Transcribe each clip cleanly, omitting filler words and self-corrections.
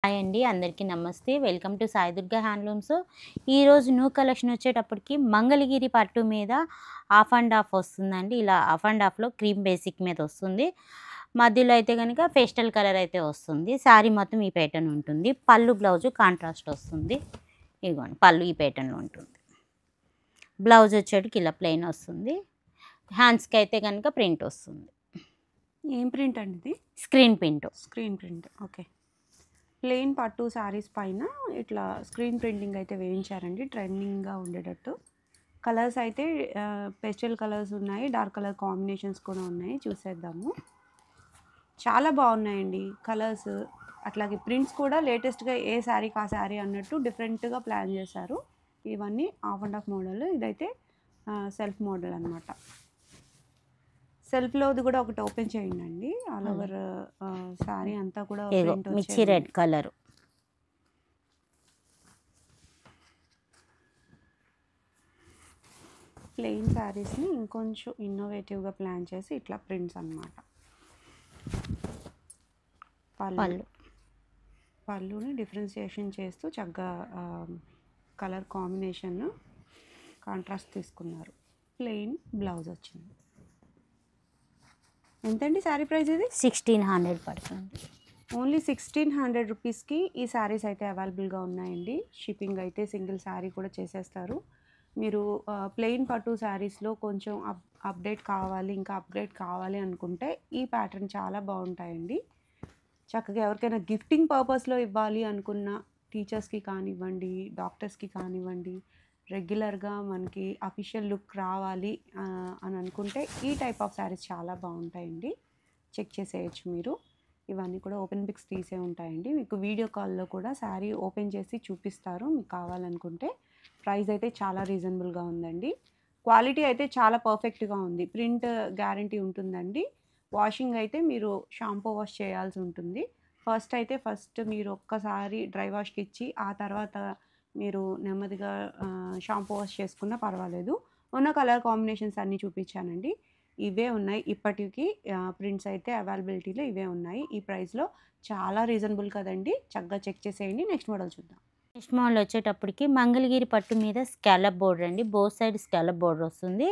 Hi అండి. అందరికీ నమస్తే. Welcome to Sai Durga handlooms. ఈరోజు న్యూ కలెక్షన్ వచ్చేటప్పటికి మంగళగిరి పట్టు మీద హాఫ్ అండ్ హాఫ్ వస్తుందండి. ఇలా హాఫ్ అండ్ హాఫ్‌లో క్రీమ్ బేసిక్ మీద వస్తుంది. మధ్యలో అయితే గనుక పేస్టల్ కలర్ అయితే వస్తుంది. శారీ మొత్తం ఈ ప్యాటర్న్ ఉంటుంది. పళ్ళు బ్లౌజు కాంట్రాస్ట్ వస్తుంది. ఇదిగోండి పళ్ళు ఈ ప్యాటర్న్‌లో ఉంటుంది. బ్లౌజ్ వచ్చేటికి ఇలా ప్లెయిన్ వస్తుంది. హ్యాండ్స్‌కి అయితే గనుక ప్రింట్ వస్తుంది. ఏం ప్రింట్ అండి ఇది? Screen print. Screen print. Okay. Plain పట్టు శారీస్ పైన ఇట్లా స్క్రీన్ ప్రింటింగ్ అయితే వేయించారండి, ట్రెండింగ్గా ఉండేటట్టు. కలర్స్ అయితే పెస్టల్ కలర్స్ ఉన్నాయి, డార్క్ కలర్ కాంబినేషన్స్ కూడా ఉన్నాయి. చూసేద్దాము. చాలా బాగున్నాయండి కలర్స్. అట్లాగే ప్రింట్స్ కూడా లేటెస్ట్గా ఏ శారీకి ఆ శారీ అన్నట్టు డిఫరెంట్గా ప్లాన్ చేశారు. ఇవన్నీ హాఫ్ అండ్ హాఫ్ మోడల్, ఇదైతే సెల్ఫ్ మోడల్ అనమాట. సెల్ఫ్లోది కూడా ఒకటి ఓపెన్ చేయండి అండి. ఆల్ ఓవర్ శారీ అంతా కూడా ప్రింట్ మిర్చి రెడ్ కలర్. ప్లెయిన్ శారీస్ని ఇంకొంచెం ఇన్నోవేటివ్గా ప్లాన్ చేసి ఇట్లా ప్రింట్స్ అనమాట. పళ్ళుని డిఫరెన్సియేషన్ చేస్తూ చక్కగా కలర్ కాంబినేషన్ కాంట్రాస్ట్ తీసుకున్నారు. ప్లెయిన్ బ్లౌజ్ వచ్చింది. ఎంతండి శారీ ప్రైస్ ఇది? 1600 పడుతుంది. ఓన్లీ 1600 రూపీస్కి ఈ శారీస్ అయితే అవైలబుల్గా ఉన్నాయండి. షిప్పింగ్ అయితే సింగిల్ శారీ కూడా చేసేస్తారు. మీరు ప్లెయిన్ పట్టు శారీస్లో కొంచెం అప్డేట్ కావాలి, ఇంకా అప్గ్రేడ్ కావాలి అనుకుంటే ఈ ప్యాటర్న్ చాలా బాగుంటాయండి. చక్కగా ఎవరికైనా గిఫ్టింగ్ పర్పస్లో ఇవ్వాలి అనుకున్న టీచర్స్కి కానివ్వండి, డాక్టర్స్కి కానివ్వండి, రెగ్యులర్గా మనకి అఫీషియల్ లుక్ రావాలి అని అనుకుంటే ఈ టైప్ ఆఫ్ శారీస్ చాలా బాగుంటాయండి. చెక్ చేసేయచ్చు మీరు. ఇవన్నీ కూడా ఓపెన్ పిక్స్ తీసే ఉంటాయండి. మీకు వీడియో కాల్లో కూడా శారీ ఓపెన్ చేసి చూపిస్తారు మీకు కావాలనుకుంటే. ప్రైస్ అయితే చాలా రీజనబుల్గా ఉందండి. క్వాలిటీ అయితే చాలా పర్ఫెక్ట్గా ఉంది. ప్రింట్ గ్యారంటీ ఉంటుందండి. వాషింగ్ అయితే మీరు షాంపూ వాష్ చేయాల్సి ఉంటుంది. ఫస్ట్ మీరు ఒక్కసారి డ్రై వాష్కి ఇచ్చి ఆ తర్వాత మీరు నెమ్మదిగా షాంపూ వాష్ చేసుకున్నా పర్వాలేదు. ఉన్న కలర్ కాంబినేషన్స్ అన్నీ చూపించానండి. ఇవే ఉన్నాయి ఇప్పటికి. ప్రింట్స్ అయితే అవైలబిలిటీలో ఇవే ఉన్నాయి. ఈ ప్రైస్లో చాలా రీజనబుల్ కదండి. చక్కగా చెక్ చేసేయండి. నెక్స్ట్ మోడల్ చూద్దాం. నెక్స్ట్ మోడల్ వచ్చేటప్పటికి మంగళగిరి పట్టు మీద స్కాలప్ బోర్డర్ అండి. బోత్ సైడ్ స్కాలప్ బోర్డర్ వస్తుంది.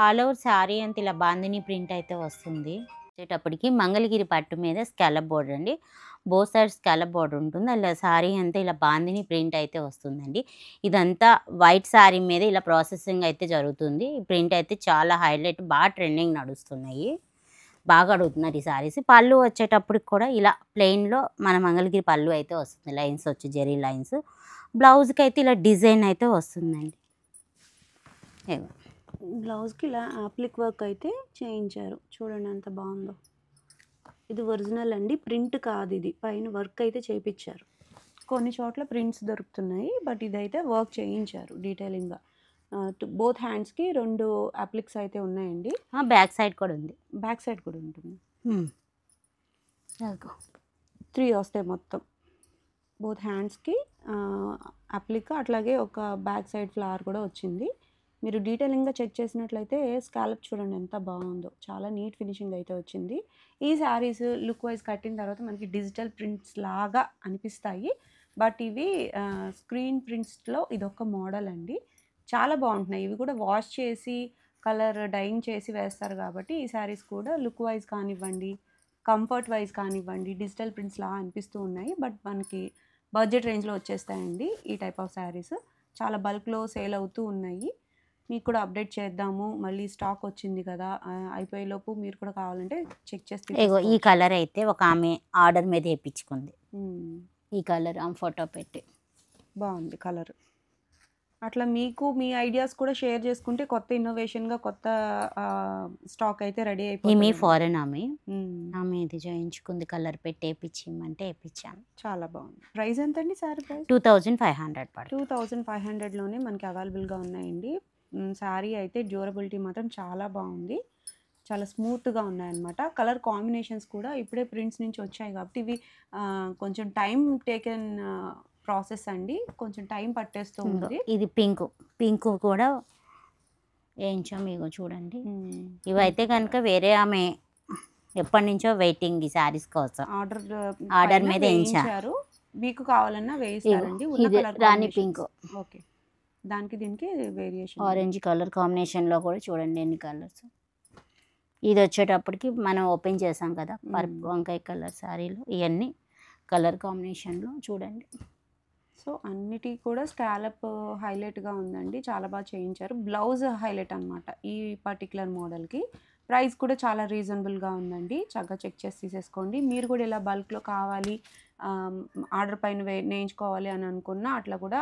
ఆల్ ఓవర్ శారీ అంతా ఇలా బాందిని ప్రింట్ అయితే వస్తుంది. వచ్చేటప్పటికి మంగళగిరి పట్టు మీద స్కాలప్ బోర్డర్ అండి. బోత్ సైడ్ స్కాలప్ బోర్డర్ ఉంటుంది. అలా శారీ అంతా ఇలా బాందిని ప్రింట్ అయితే వస్తుందండి. ఇదంతా వైట్ శారీ మీద ఇలా ప్రాసెసింగ్ అయితే జరుగుతుంది. ఈ ప్రింట్ అయితే చాలా హైలైట్, బాగా ట్రెండింగ్ నడుస్తున్నాయి. బాగా అడుగుతున్నారు ఈ శారీస్. పళ్ళు వచ్చేటప్పటికి కూడా ఇలా ప్లెయిన్‌లో మన మంగళగిరి పళ్ళు అయితే వస్తుంది. లైన్స్ వచ్చి జెరీ లైన్స్. బ్లౌజ్‌కి అయితే ఇలా డిజైన్ అయితే వస్తుందండి. బ్లౌజ్కి ఇలా అప్లిక్ వర్క్ అయితే చేయించారు. చూడండి ఎంత బాగుందో. ఇది ఒరిజినల్ అండి, ప్రింట్ కాదు. ఇది పైన వర్క్ అయితే చేయించారు. కొన్ని చోట్ల ప్రింట్స్ దొరుకుతున్నాయి, బట్ ఇదైతే వర్క్ చేయించారు డీటెయిలింగ్గా. బోత్ హ్యాండ్స్కి 2 అప్లిక్స్ అయితే ఉన్నాయండి. బ్యాక్ సైడ్ కూడా ఉంది. బ్యాక్ సైడ్ కూడా ఉంటుంది. 3 వస్తాయి మొత్తం. బోత్ హ్యాండ్స్కి అప్లిక్, అట్లాగే ఒక బ్యాక్ సైడ్ ఫ్లవర్ కూడా వచ్చింది. మీరు డీటెయిలింగ్గా చెక్ చేసినట్లయితే స్కాలప్ చూడండి ఎంత బాగుందో. చాలా నీట్ ఫినిషింగ్ అయితే వచ్చింది. ఈ శారీస్ లుక్ వైజ్ కట్టిన తర్వాత మనకి డిజిటల్ ప్రింట్స్ లాగా అనిపిస్తాయి, బట్ ఇవి స్క్రీన్ ప్రింట్స్లో ఇదొక మోడల్ అండి. చాలా బాగుంటున్నాయి. ఇవి కూడా వాష్ చేసి కలర్ డైయింగ్ చేసి వేస్తారు కాబట్టి ఈ శారీస్ కూడా లుక్ వైజ్ కానివ్వండి, కంఫర్ట్ వైజ్ కానివ్వండి, డిజిటల్ ప్రింట్స్ లాగా అనిపిస్తూ ఉన్నాయి. బట్ మనకి బడ్జెట్ రేంజ్లో వచ్చేస్తాయండి ఈ టైప్ ఆఫ్ శారీస్. చాలా బల్క్లో సేల్ అవుతూ ఉన్నాయి. మీకు కూడా అప్డేట్ చేద్దాము, మళ్ళీ స్టాక్ వచ్చింది కదా, అయిపోయేలోపు మీరు కూడా కావాలంటే చెక్ చేస్తే. ఈ కలర్ అయితే ఒక ఆమె ఆర్డర్ మీద వేయించుకుంది. ఈ కలర్ ఆమె ఫోటో పెట్టి బాగుంది కలర్. అట్లా మీకు మీ ఐడియాస్ కూడా షేర్ చేసుకుంటే కొత్త ఇన్నోవేషన్గా కొత్త స్టాక్ అయితే రెడీ అయిపోయింది. మీ ఫారెన్ ఆమె ఇది చేయించుకుంది, కలర్ పెట్టి వేయించమంటే వేయించాను. చాలా బాగుంది. ప్రైస్ ఎంత అండి శారీ ప్రైస్? 2500 పడుతుంది. 2500లోనే మనకి అవైలబుల్గా ఉన్నాయండి. శారీ అయితే డ్యూరబిలిటీ మాత్రం చాలా బాగుంది. చాలా స్మూత్గా ఉన్నాయన్నమాట. కలర్ కాంబినేషన్స్ కూడా ఇప్పుడే ప్రింట్స్ నుంచి వచ్చాయి కాబట్టి ఇవి కొంచెం టైం టేకెన్ ప్రాసెస్ అండి. కొంచెం టైం పట్టేస్తూ ఉంది. ఇది పింక్ కూడా వేయించాము. ఇగో చూడండి. ఇవైతే కనుక వేరే ఆమె ఎప్పటి నుంచో వెయిటింగ్ ఈ శారీస్ కోసం. ఆర్డర్ మీద వేయించారు. మీకు కావాలన్నా ఇగో వేయిస్తారండి. ఉన్న ఇది కలర్ రాణి కాంబినేషన్స్. Pink, okay. దానికి దీనికి వేరియేషన్ ఉంది. ఆరెంజ్ కలర్ కాంబినేషన్లో కూడా చూడండి ఎన్ని కలర్స్. ఇది వచ్చేటప్పటికి మనం ఓపెన్ చేసాం కదా వంకాయ కలర్ శారీలో, ఇవన్నీ కలర్ కాంబినేషన్లో చూడండి. సో అన్నిటికి కూడా స్కాలప్ హైలైట్గా ఉందండి. చాలా బాగా చేయించారు. బ్లౌజ్ హైలైట్ అనమాట ఈ పర్టికులర్ మోడల్కి. ప్రైస్ కూడా చాలా రీజనబుల్గా ఉందండి. చక్కగా చెక్ చేసి తీసేసుకోండి. మీరు కూడా ఇలా బల్క్లో కావాలి, ఆర్డర్ పైన నేయించుకోవాలి అని అనుకున్నా అట్లా కూడా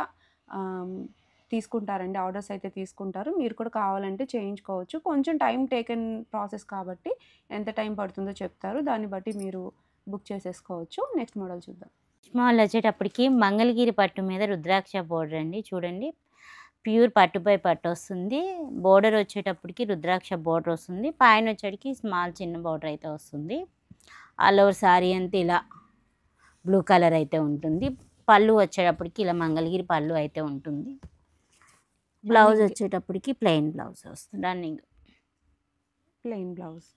తీసుకుంటారండి. ఆర్డర్స్ అయితే తీసుకుంటారు. మీరు కూడా కావాలంటే చేయించుకోవచ్చు. కొంచెం టైం టేకెన్ ప్రాసెస్ కాబట్టి ఎంత టైం పడుతుందో చెప్తారు. దాన్ని బట్టి మీరు బుక్ చేసేసుకోవచ్చు. నెక్స్ట్ మోడల్ చూద్దాం. స్మాల్ వచ్చేటప్పటికి మంగళగిరి పట్టు మీద రుద్రాక్ష బోర్డర్ అండి. చూడండి ప్యూర్ పట్టుపై పట్టు వస్తుంది. బోర్డర్ వచ్చేటప్పటికి రుద్రాక్ష బోర్డర్ వస్తుంది. పైన వచ్చేటికి స్మాల్ చిన్న బోర్డర్ అయితే వస్తుంది. ఆల్ ఓవర్ శారీ అంతా ఇలా బ్లూ కలర్ అయితే ఉంటుంది. పళ్ళు వచ్చేటప్పటికి ఇలా మంగళగిరి పళ్ళు అయితే ఉంటుంది. బ్లౌజ్ వచ్చేటప్పటికి ప్లెయిన్ బ్లౌజ్ వస్తుంది. Running plain blouse.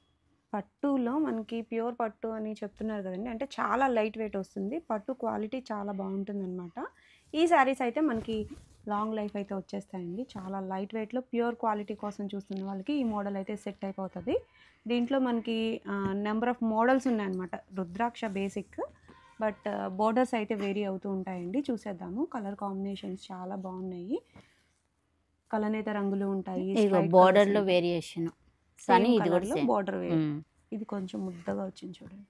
పట్టులో మనకి ప్యూర్ పట్టు అని చెప్తున్నారు కదండి. అంటే చాలా లైట్ వెయిట్ వస్తుంది. పట్టు క్వాలిటీ చాలా బాగుంటుంది అనమాట. ఈ శారీస్ అయితే మనకి లాంగ్ లైఫ్ అయితే వచ్చేస్తాయండి. చాలా లైట్ వెయిట్లో ప్యూర్ క్వాలిటీ కోసం చూస్తున్న వాళ్ళకి ఈ మోడల్ అయితే సెట్ అయిపోతుంది. దీంట్లో మనకి నెంబర్ ఆఫ్ మోడల్స్ ఉన్నాయన్నమాట. రుద్రాక్ష బేసిక్, బట్ బోర్డర్స్ అయితే వేరీ అవుతూ ఉంటాయండి. చూసేద్దాము. కలర్ కాంబినేషన్స్ చాలా బాగున్నాయి. కలనేత రంగులు ఉంటాయి. బోర్డర్లో వేరియేషన్ కానీ ఇది కూడా బోర్డర్ ఇది కొంచెం ముద్దగా వచ్చింది చూడండి.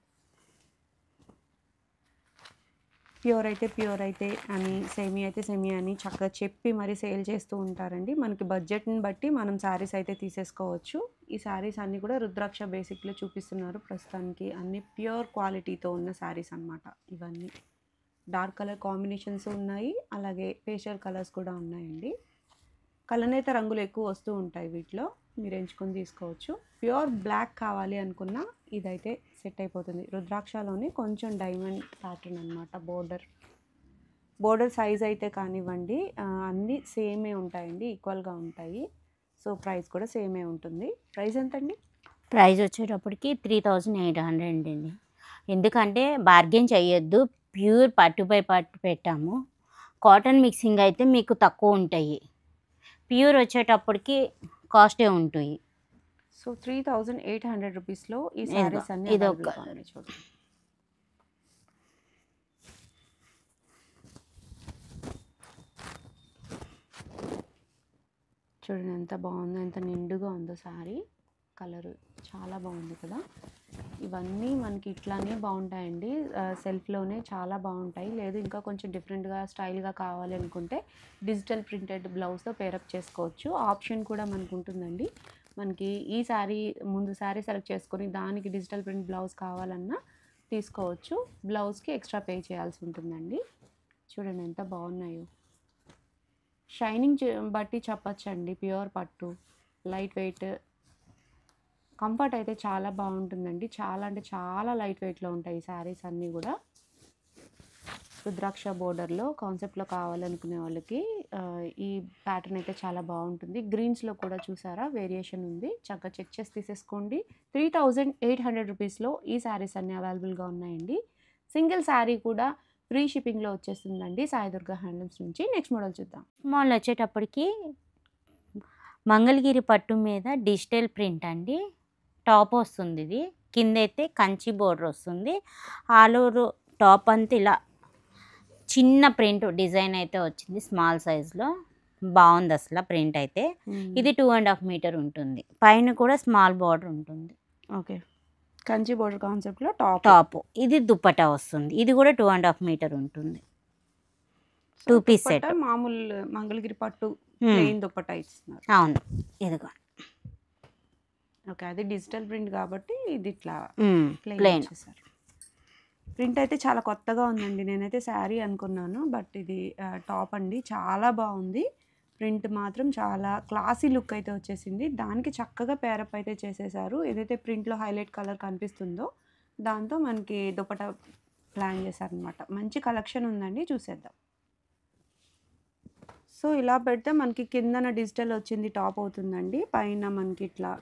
ప్యూర్ అయితే అని, సెమీ అయితే సెమీ అని చక్కగా చెప్పి మరి సేల్ చేస్తూ ఉంటారండి. మనకి బడ్జెట్ని బట్టి మనం శారీస్ అయితే తీసేసుకోవచ్చు. ఈ శారీస్ అన్నీ కూడా రుద్రాక్ష బేసిక్లో చూపిస్తున్నారు ప్రస్తుతానికి. అన్ని ప్యూర్ క్వాలిటీతో ఉన్న శారీస్ అన్నమాట. ఇవన్నీ డార్క్ కలర్ కాంబినేషన్స్ ఉన్నాయి, అలాగే పేస్టల్ కలర్స్ కూడా ఉన్నాయండి. కలనేత రంగులు ఎక్కువ వస్తూ ఉంటాయి వీటిలో, మీరు ఎంచుకొని తీసుకోవచ్చు. ప్యూర్ బ్లాక్ కావాలి అనుకున్నా ఇదైతే సెట్ అయిపోతుంది. రుద్రాక్షలోనే కొంచెం డైమండ్ ప్యాటర్న్ అనమాట. బోర్డర్ సైజ్ అయితే కానివ్వండి అన్నీ సేమే ఉంటాయండి, ఈక్వల్గా ఉంటాయి. సో ప్రైస్ కూడా సేమే ఉంటుంది. ప్రైస్ ఎంతండి? ప్రైస్ వచ్చేటప్పటికి 3800 అండి. ఎందుకంటే బార్గెన్ చేయొద్దు, ప్యూర్ పట్టుపై పట్టు పెట్టాము. కాటన్ మిక్సింగ్ అయితే మీకు తక్కువ ఉంటాయి, ప్యూర్ వచ్చేటప్పటికి కాస్టే ఉంటాయి. సో 3800 రూపీస్లో ఈ శారీస్ అన్ని ఇది ఒక చూడండి. చూడండి ఎంత బాగుందో, ఎంత నిండుగా ఉందో శారీ. కలర్ చాలా బాగుంది కదా. ఇవన్నీ మనకి ఇట్లానే బాగుంటాయండి. సెల్ఫ్లోనే చాలా బాగుంటాయి. లేదు ఇంకా కొంచెం డిఫరెంట్గా స్టైల్గా కావాలి అనుకుంటే డిజిటల్ ప్రింటెడ్ బ్లౌజ్తో పేరప్ చేసుకోవచ్చు. ఆప్షన్ కూడా మనకు ఉంటుందండి. మనకి ఈ శారీ ముందు శారీ సెలెక్ట్ చేసుకొని దానికి డిజిటల్ ప్రింట్ బ్లౌజ్ కావాలన్నా తీసుకోవచ్చు. బ్లౌజ్కి ఎక్స్ట్రా పే చేయాల్సి ఉంటుందండి. చూడండి ఎంత బాగున్నాయో. షైనింగ్ బట్టి చెప్పచ్చండి. ప్యూర్ పట్టు, లైట్ వెయిట్, కంఫర్ట్ అయితే చాలా బాగుంటుందండి. చాలా అంటే చాలా లైట్ వెయిట్లో ఉంటాయి ఈ శారీస్ అన్నీ కూడా. రుద్రాక్ష బోర్డర్లో కాన్సెప్ట్లో కావాలనుకునే వాళ్ళకి ఈ ప్యాటర్న్ అయితే చాలా బాగుంటుంది. గ్రీన్స్లో కూడా చూసారా వేరియేషన్ ఉంది. చక్కగా చెక్ చేసి తీసేసుకోండి. 3800 రూపీస్లో ఈ శారీస్ అన్నీ అవైలబుల్గా ఉన్నాయండి. సింగిల్ శారీ కూడా ఫ్రీ షిప్పింగ్లో వచ్చేస్తుందండి సాయి దుర్గా హ్యాండ్లూమ్స్ నుంచి. నెక్స్ట్ మోడల్ చూద్దాం. మోడల్ వచ్చేటప్పటికి మంగళగిరి పట్టు మీద డిజిటల్ ప్రింట్ అండి. టాప్ వస్తుంది, ఇది కింద అయితే కంచి బోర్డర్ వస్తుంది. ఆల్ ఓవర్ టాప్ అంతా ఇలా చిన్న ప్రింట్ డిజైన్ అయితే వచ్చింది, స్మాల్ సైజ్లో బాగుంది అసలు ప్రింట్ అయితే. ఇది 2.5 మీటర్ ఉంటుంది. పైన కూడా స్మాల్ బార్డర్ ఉంటుంది. ఓకే, కంచి బోర్డర్ కాన్సెప్ట్లో టాప్. ఇది దుపట్టా వస్తుంది, ఇది కూడా 2.5 మీటర్ ఉంటుంది. 2 పీస్ సెట్. మామూలు మంగళగిరి పట్టు ప్లెయిన్ దుపట్టా ఇస్తున్నారు. అవును, ఇదిగో. ఓకే, అది డిజిటల్ ప్రింట్ కాబట్టి ఇది ఇట్లా ప్లెయిన్ చేశారు. ప్రింట్ అయితే చాలా కొత్తగా ఉందండి. నేనైతే శారీ అనుకున్నాను, బట్ ఇది టాప్ అండి. చాలా బాగుంది. ప్రింట్ మాత్రం చాలా క్లాసీ లుక్ అయితే వచ్చేసింది. దానికి చక్కగా పేరప్ అయితే చేసేసారు. ఏదైతే ప్రింట్లో హైలైట్ కలర్ కనిపిస్తుందో దాంతో మనకి దుపట్టా ప్లాన్ చేశారనమాట. మంచి కలెక్షన్ ఉందండి, చూసేద్దాం. సో ఇలా పెడితే మనకి కిందన డిజిటల్ వచ్చింది టాప్ అవుతుందండి. పైన మనకి ఇట్లా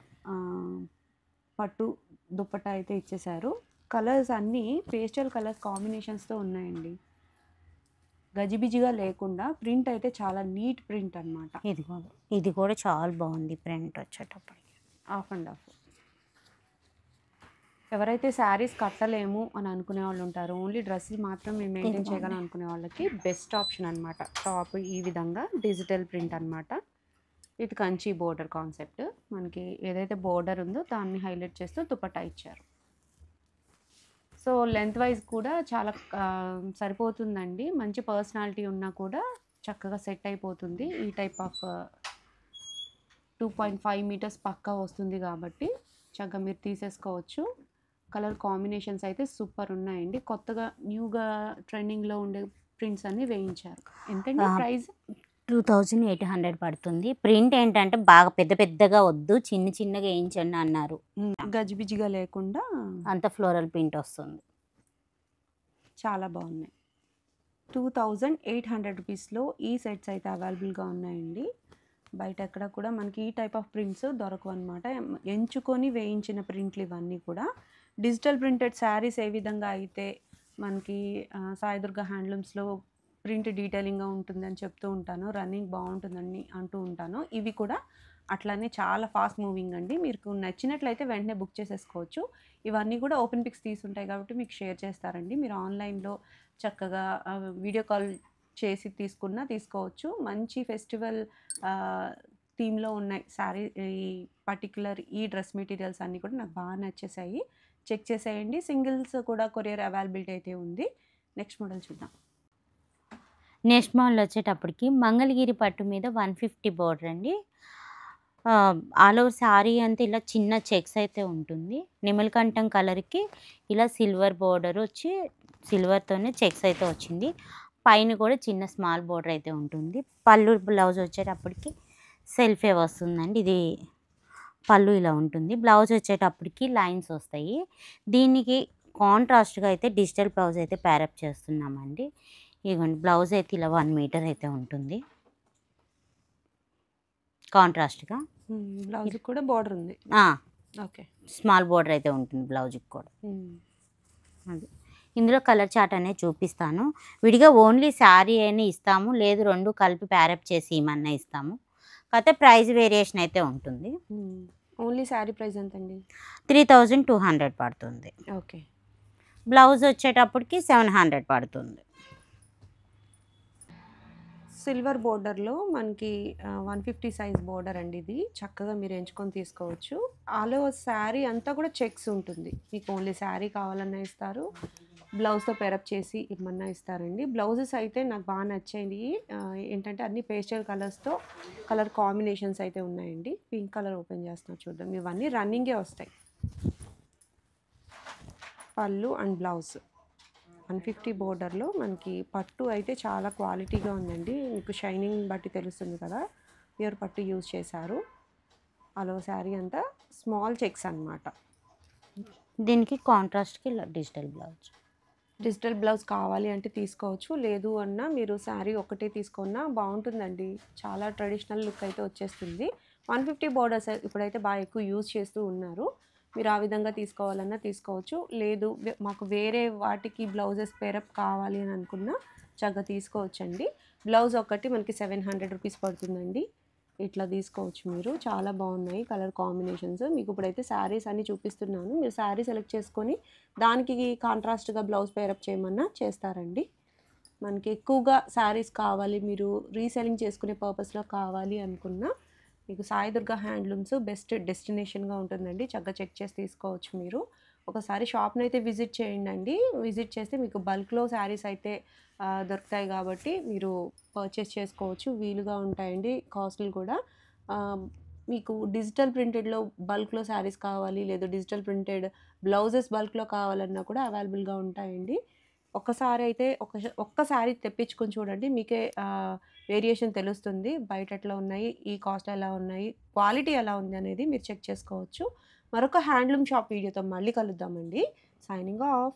పట్టు దుపట్టా అయితే ఇచ్చేసారు. కలర్స్ అన్నీ పేస్టల్ కలర్స్ కాంబినేషన్స్తో ఉన్నాయండి. గజిబిజిగా లేకుండా ప్రింట్ అయితే చాలా నీట్ ప్రింట్ అనమాట. ఇది కూడా చాలా బాగుంది ప్రింట్ వచ్చేటప్పటికి. Of and of. ఎవరైతే శారీస్ కట్టలేము అని అనుకునే వాళ్ళు ఉంటారు, ఓన్లీ డ్రెస్సులు మాత్రం మేము మెయింటైన్ చేయగలం అనుకునే వాళ్ళకి బెస్ట్ ఆప్షన్ అనమాట. టాప్ ఈ విధంగా డిజిటల్ ప్రింట్ అనమాట. ఇది కంచి బోర్డర్ కాన్సెప్ట్. మనకి ఏదైతే బోర్డర్ ఉందో దాన్ని హైలైట్ చేస్తూ దుపట్టా ఇచ్చారు. సో లెంత్ వైజ్ కూడా చాలా సరిపోతుందండి. మంచి పర్సనాలిటీ ఉన్నా కూడా చక్కగా సెట్ అయిపోతుంది. ఈ టైప్ ఆఫ్ 2.5 మీటర్స్ పక్కా వస్తుంది కాబట్టి చక్కగా మీరు తీసేసుకోవచ్చు. కలర్ కాంబినేషన్స్ అయితే సూపర్ ఉన్నాయండి. కొత్తగా న్యూగా ట్రెండింగ్లో ఉండే ప్రింట్స్ అన్ని వేయించారు. ఎంతండి ప్రైస్? 2800 పడుతుంది. ప్రింట్ ఏంటంటే బాగా పెద్ద పెద్దగా వద్దు, చిన్న చిన్నగా వేయించండి అన్నారు. గజిబిజిగా లేకుండా అంత ఫ్లోరల్ ప్రింట్ వస్తుంది. చాలా బాగున్నాయి. 2800 రూపీస్లో ఈ సెట్స్ అయితే అవైలబుల్గా ఉన్నాయండి. బయట ఎక్కడ కూడా మనకి ఈ టైప్ ఆఫ్ ప్రింట్స్ దొరకవు అనమాట. ఎంచుకొని వేయించిన ప్రింట్లు ఇవన్నీ కూడా. డిజిటల్ ప్రింటెడ్ శారీస్ ఏ విధంగా అయితే మనకి సాయిదుర్గ హ్యాండ్లూమ్స్లో ప్రింట్ డీటెయిలింగ్గా ఉంటుందని చెప్తూ ఉంటాను, రన్నింగ్ బాగుంటుందని అంటూ ఉంటాను. ఇవి కూడా అట్లానే చాలా ఫాస్ట్ మూవింగ్ అండి. మీకు నచ్చినట్లయితే వెంటనే బుక్ చేసేసుకోవచ్చు. ఇవన్నీ కూడా ఓపెన్ పిక్స్ తీసుంటాయి కాబట్టి మీకు షేర్ చేస్తారండి. మీరు ఆన్లైన్లో చక్కగా వీడియో కాల్ చేసి తీసుకోవచ్చు. మంచి ఫెస్టివల్ థీమ్లో ఉన్నాయి శారీ. ఈ పర్టికులర్ ఈ డ్రెస్ మెటీరియల్స్ అన్నీ కూడా నాకు బాగా నచ్చేసాయి. చెక్ చేసేయండి. సింగిల్స్ కూడా కొరియర్ అవైలబిలిటీ అయితే ఉంది. నెక్స్ట్ మోడల్ చూద్దాం. నెక్స్ట్ మోడల్ వచ్చేటప్పటికి మంగళగిరి పట్టు మీద 150 బోర్డర్ అండి. ఆల్ ఓవర్ శారీ అంతా ఇలా చిన్న చెక్స్ అయితే ఉంటుంది. నిమలకంఠం కలర్కి ఇలా సిల్వర్ బోర్డర్ వచ్చి సిల్వర్తోనే చెక్స్ అయితే వచ్చింది. పైన కూడా చిన్న స్మాల్ బోర్డర్ అయితే ఉంటుంది. పళ్ళు బ్లౌజ్ వచ్చేటప్పటికి సెల్ఫే వస్తుందండి. ఇది పళ్ళు ఇలా ఉంటుంది. బ్లౌజ్ వచ్చేటప్పటికి లైన్స్ వస్తాయి. దీనికి కాంట్రాస్ట్గా అయితే డిజిటల్ బ్లౌజ్ అయితే ప్యారప్ చేస్తున్నామండి. ఇదిగోండి బ్లౌజ్ అయితే ఇలా 1 మీటర్ అయితే ఉంటుంది కాంట్రాస్ట్గా. బ్లౌజ్ కూడా బార్డర్ ఉంది. ఓకే, స్మాల్ బోర్డర్ అయితే ఉంటుంది బ్లౌజ్కి కూడా. అది ఇందులో కలర్ చార్ట్ అనేది చూపిస్తాను. విడిగా ఓన్లీ శారీ అయినా ఇస్తాము, లేదు రెండు కలిపి ప్యారప్ చేసి ఇమన్నా ఇస్తాము. కాకపోతే ప్రైస్ వేరియేషన్ అయితే ఉంటుంది. ఓన్లీ శారీ ప్రైస్ ఎంత అండి? 3200 పడుతుంది. ఓకే. బ్లౌజ్ వచ్చేటప్పటికి 700 పడుతుంది. సిల్వర్ బోర్డర్లో మనకి 150 సైజ్ బోర్డర్ అండి. ఇది చక్కగా మీరు ఎంచుకొని తీసుకోవచ్చు. ఆల్ ఓవర్ శారీ అంతా కూడా చెక్స్ ఉంటుంది. మీకు ఓన్లీ శారీ కావాలన్నా ఇస్తారు, బ్లౌజ్తో పేరప్ చేసి ఇమ్మన్నా ఇస్తారండి. బ్లౌజెస్ అయితే నాకు బాగా నచ్చాయి. ఏంటంటే అన్ని పేస్టల్ కలర్స్తో కలర్ కాంబినేషన్స్ అయితే ఉన్నాయండి. పింక్ కలర్ ఓపెన్ చేస్తున్నా చూద్దాం. ఇవన్నీ రన్నింగే వస్తాయి. పళ్ళు అండ్ బ్లౌజ్ 150 బోర్డర్లో మనకి పట్టు అయితే చాలా క్వాలిటీగా ఉందండి. మీకు షైనింగ్ బట్టి తెలుస్తుంది కదా, ప్యూర్ పట్టు యూజ్ చేశారు. అలో శారీ అంతా స్మాల్ చెక్స్ అనమాట. దీనికి కాంట్రాస్ట్కి డిజిటల్ బ్లౌజ్ కావాలి అంటే తీసుకోవచ్చు, లేదు అన్నా మీరు శారీ ఒకటే తీసుకున్నా బాగుంటుందండి. చాలా ట్రెడిషనల్ లుక్ అయితే వచ్చేస్తుంది. 150 బోర్డర్స్ ఇప్పుడైతే బాగా ఎక్కువ యూజ్ చేస్తూ ఉన్నారు. మీరు ఆ విధంగా తీసుకోవాలన్నా తీసుకోవచ్చు, లేదు మాకు వేరే వాటికి బ్లౌజెస్ పేరప్ కావాలి అని అనుకున్నా చక్కగా తీసుకోవచ్చండి. బ్లౌజ్ ఒకటి మనకి 700 రూపీస్ పడుతుందండి. ఇట్లా తీసుకోవచ్చు మీరు. చాలా బాగున్నాయి కలర్ కాంబినేషన్స్. మీకు ఇప్పుడైతే శారీస్ అన్నీ చూపిస్తున్నాను. మీరు శారీ సెలెక్ట్ చేసుకొని దానికి కాంట్రాస్ట్గా బ్లౌజ్ పేరప్ చేయమన్నా చేస్తారండి. మనకి ఎక్కువగా శారీస్ కావాలి, మీరు రీసెల్లింగ్ చేసుకునే పర్పస్లో కావాలి అనుకున్నా మీకు సాయిదుర్గ హ్యాండ్లూమ్స్ బెస్ట్ డెస్టినేషన్గా ఉంటుందండి. చక్కగా చెక్ చేసి తీసుకోవచ్చు మీరు. ఒకసారి షాప్ని అయితే విజిట్ చేయండి. విజిట్ చేస్తే మీకు బల్క్లో శారీస్ అయితే దొరుకుతాయి కాబట్టి మీరు పర్చేస్ చేసుకోవచ్చు, వీలుగా ఉంటాయండి. కాస్ట్లు కూడా మీకు డిజిటల్ ప్రింటెడ్లో బల్క్లో శారీస్ కావాలి, లేదా డిజిటల్ ప్రింటెడ్ బ్లౌజెస్ బల్క్లో కావాలన్నా కూడా అవైలబుల్గా ఉంటాయండి. ఒక్కసారి అయితే ఒక్క శారీ తెప్పించుకొని చూడండి, మీకే వేరియేషన్ తెలుస్తుంది. బయట ఎట్లా ఉన్నాయి, ఈ కాస్ట్ ఎలా ఉన్నాయి, క్వాలిటీ ఎలా ఉంది అనేది మీరు చెక్ చేసుకోవచ్చు. మరొక హ్యాండ్లూమ్ షాప్ వీడియోతో మళ్ళీ కలుద్దామండి. Signing off.